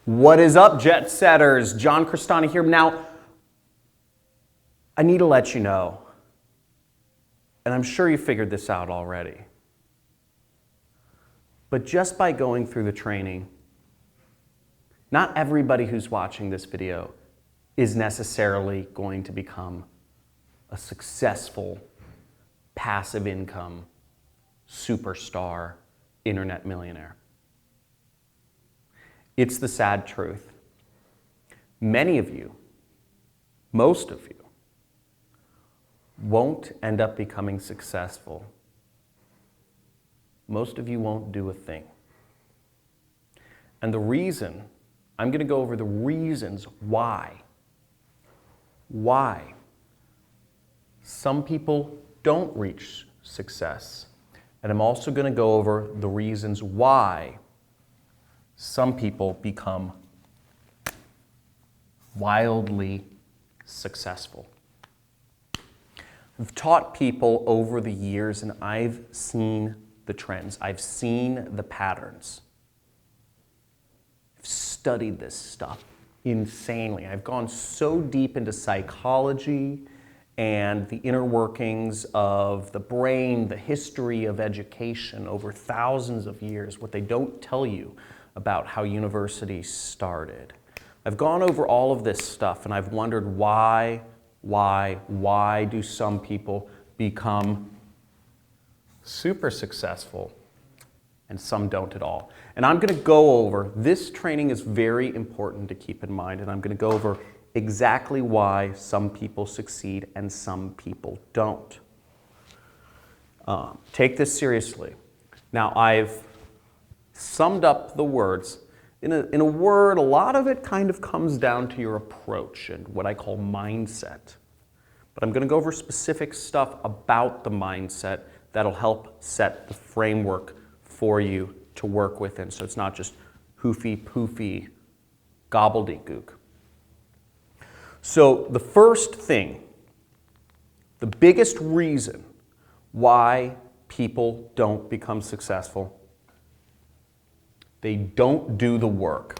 What is up, jet setters? John Crestani here. Now, I need to let you know, and I'm sure you figured this out already, but just by going through the training, not everybody who's watching this video is necessarily going to become a successful, passive income, superstar, internet millionaire. It's the sad truth. Many of you, most of you, won't end up becoming successful. Most of you won't do a thing. And the reason, I'm going to go over the reasons why some people don't reach success. And I'm also going to go over the reasons why some people become wildly successful. I've taught people over the years, and I've seen the trends. I've seen the patterns. I've studied this stuff insanely. I've gone so deep into psychology and the inner workings of the brain, the history of education over thousands of years, what they don't tell you about how universities started. I've gone over all of this stuff, and I've wondered why do some people become super successful and some don't at all. And I'm going to go over, this training is very important to keep in mind, and I'm going to go over exactly why some people succeed and some people don't. Take this seriously. Now, I've summed up the words in a word. A lot of it kind of comes down to your approach and what I call mindset. But I'm going to go over specific stuff about the mindset that'll help set the framework for you to work within, so it's not just hoofy-poofy gobbledygook. So the first thing, the biggest reason why people don't become successful, they don't do the work.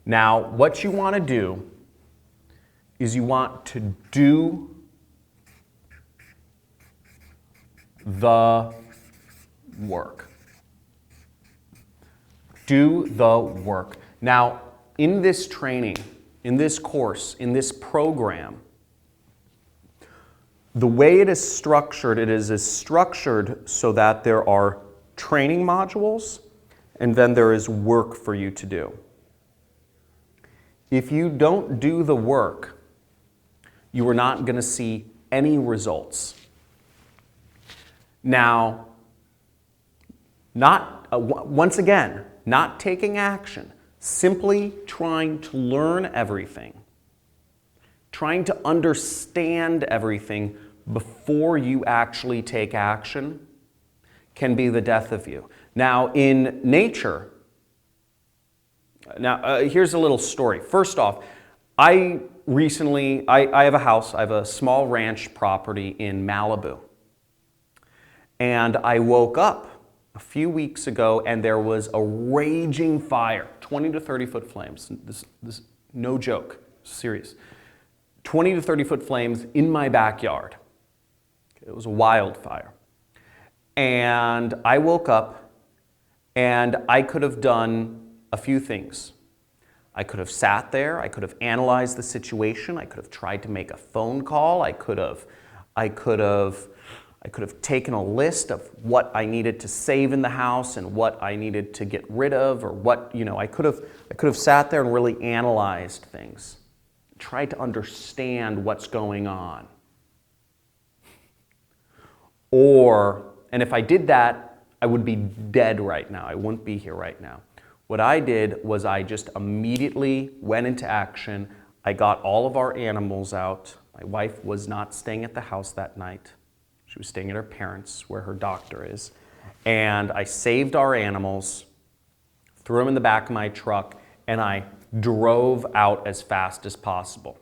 Now, what you want to do is you want to do the work. Do the work. Now, in this training, in this course, in this program, the way it is structured so that there are training modules and then there is work for you to do. If you don't do the work, you are not going to see any results. Now, once again, not taking action, simply trying to learn everything, trying to understand everything before you actually take action can be the death of you. Now, in nature, here's a little story. First off, I have a house, I have a small ranch property in Malibu. And I woke up a few weeks ago and there was a raging fire, 20 to 30 foot flames. This no joke, serious. 20 to 30 foot flames in my backyard. It was a wildfire. And I woke up and I could have done a few things. I could have sat there, I could have analyzed the situation, I could have tried to make a phone call, I could have taken a list of what I needed to save in the house and what I needed to get rid of, or what, I could have sat there and really analyzed things, tried to understand what's going on. And if I did that, I would be dead right now. I wouldn't be here right now. What I did was I just immediately went into action. I got all of our animals out. My wife was not staying at the house that night. She was staying at her parents', where her doctor is. And I saved our animals, threw them in the back of my truck, and I drove out as fast as possible.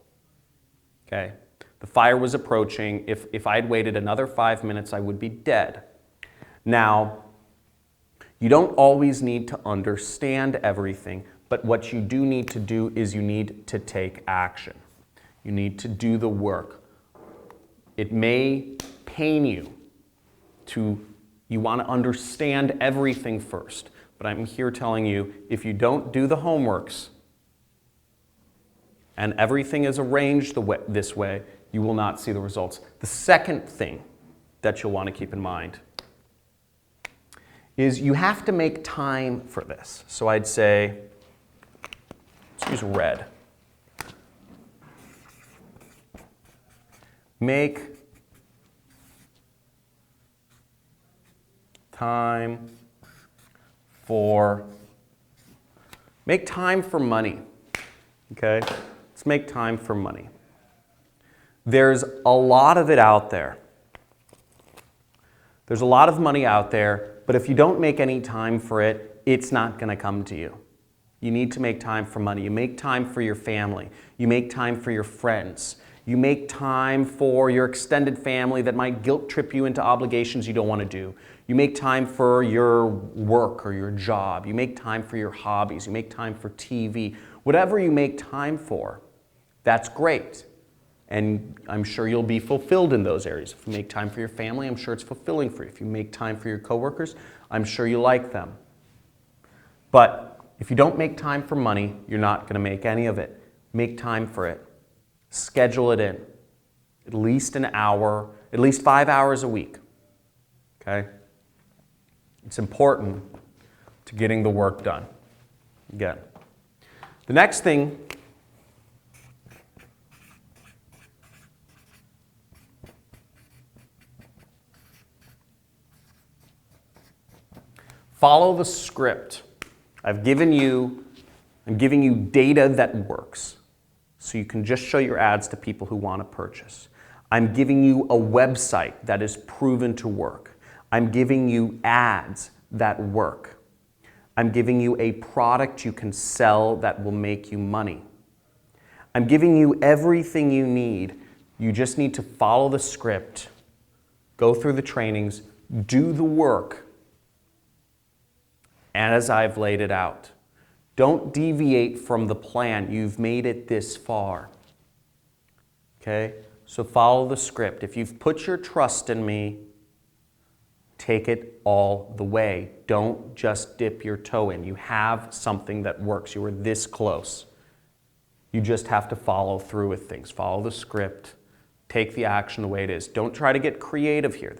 Okay? The fire was approaching. If I had waited another 5 minutes, I would be dead. Now, you don't always need to understand everything, But what you do need to do is you need to take action. You need to do the work. It may pain you you want to understand everything first. But I'm here telling you, if you don't do the homeworks and everything is arranged this way, you will not see the results. The second thing that you'll want to keep in mind is you have to make time for this. So I'd say, let's use red. Make time for money. Okay? Let's make time for money. There's a lot of it out there. There's a lot of money out there, but if you don't make any time for it, it's not going to come to you. You need to make time for money. You make time for your family. You make time for your friends. You make time for your extended family that might guilt trip you into obligations you don't want to do. You make time for your work or your job. You make time for your hobbies. You make time for TV. Whatever you make time for, that's great. And I'm sure you'll be fulfilled in those areas. If you make time for your family, I'm sure it's fulfilling for you. If you make time for your coworkers, I'm sure you like them. But if you don't make time for money, you're not going to make any of it. Make time for it. Schedule it in. At least an hour, at least 5 hours a week. Okay? It's important to getting the work done. Again. The next thing follow the script. I'm giving you data that works. So you can just show your ads to people who want to purchase. I'm giving you a website that is proven to work. I'm giving you ads that work. I'm giving you a product you can sell that will make you money. I'm giving you everything you need. You just need to follow the script, go through the trainings, do the work, as I've laid it out. Don't deviate from the plan. You've made it this far. Okay? So follow the script. If you've put your trust in me, take it all the way. Don't just dip your toe in. You have something that works. You are this close. You just have to follow through with things. Follow the script. Take the action the way it is. Don't try to get creative here.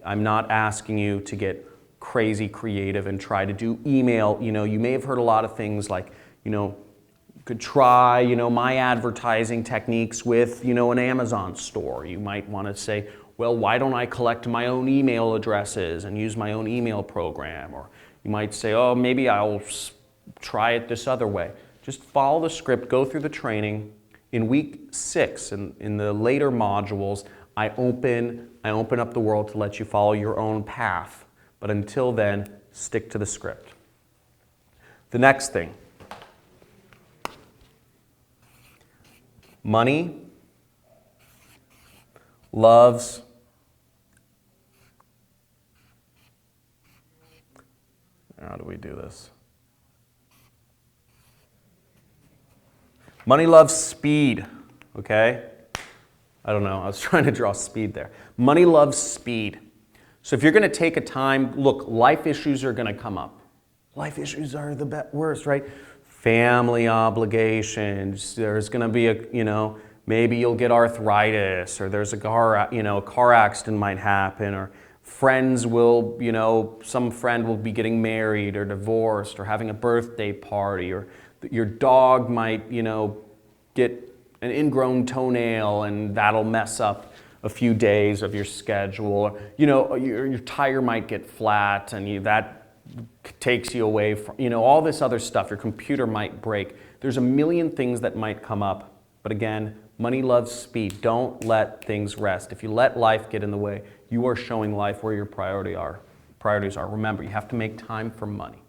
I'm not asking you to get crazy creative and try to do email. You may have heard a lot of things like, you could try, my advertising techniques with, an Amazon store. You might want to say, well, why don't I collect my own email addresses and use my own email program? Or you might say, oh, maybe I'll try it this other way. Just follow the script, go through the training. In week 6, in the later modules, I open up the world to let you follow your own path. But until then, stick to the script. The next thing. Money loves how do we do this? Money loves speed, okay? I don't know, I was trying to draw speed there. Money loves speed. So if you're going to take a time, look, life issues are going to come up. Life issues are the worst, right? Family obligations. There's going to be maybe you'll get arthritis, or there's a car accident might happen, or friends will, some friend will be getting married or divorced or having a birthday party, or your dog might, get an ingrown toenail and that'll mess up a few days of your schedule. Your tire might get flat and that takes you away from, all this other stuff. Your computer might break. There's a million things that might come up. But again, money loves speed. Don't let things rest. If you let life get in the way, you are showing life where your priorities are. Remember, you have to make time for money.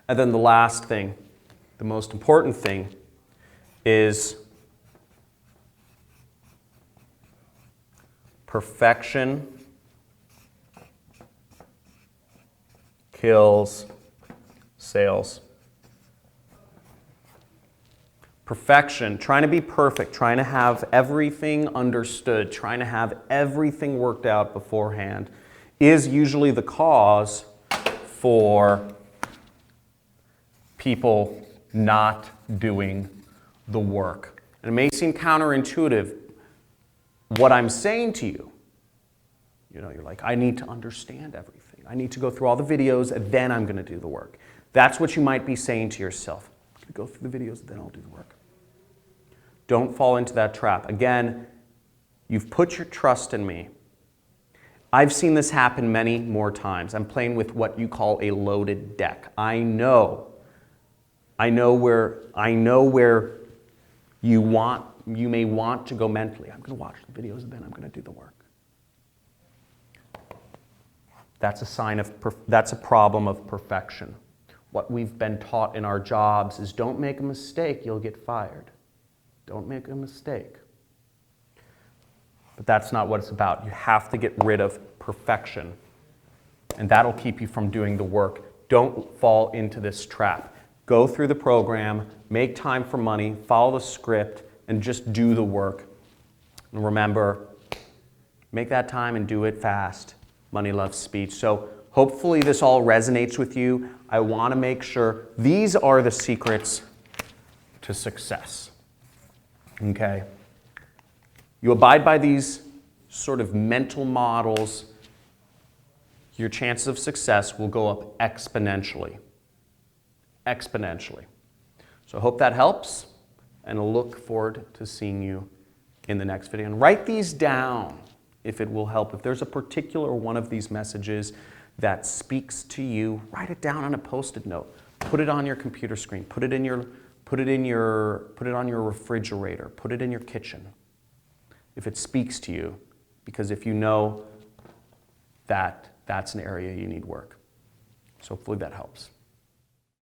And then the last thing, the most important thing, is perfection kills sales. Perfection, trying to be perfect, trying to have everything understood, trying to have everything worked out beforehand is usually the cause for people not doing the work. And it may seem counterintuitive. What I'm saying to you, you're like, I need to understand everything. I need to go through all the videos, and then I'm going to do the work. That's what you might be saying to yourself. I'm going to go through the videos, and then I'll do the work. Don't fall into that trap. Again, you've put your trust in me. I've seen this happen many more times. I'm playing with what you call a loaded deck. I know where you may want to go mentally. I'm going to watch the videos and then I'm going to do the work. That's a problem of perfection. What we've been taught in our jobs is don't make a mistake, you'll get fired. Don't make a mistake. But that's not what it's about. You have to get rid of perfection. And that'll keep you from doing the work. Don't fall into this trap. Go through the program, make time for money, follow the script, and just do the work. And remember, make that time and do it fast. Money loves speed. So hopefully this all resonates with you. I want to make sure these are the secrets to success. Okay? You abide by these sort of mental models, your chances of success will go up exponentially. Exponentially. So I hope that helps, and I look forward to seeing you in the next video. And write these down if it will help. If there's a particular one of these messages that speaks to you, write it down on a Post-it note. Put it on your computer screen. Put it on your refrigerator. Put it in your kitchen. If it speaks to you, because if you know that that's an area you need work. So hopefully that helps.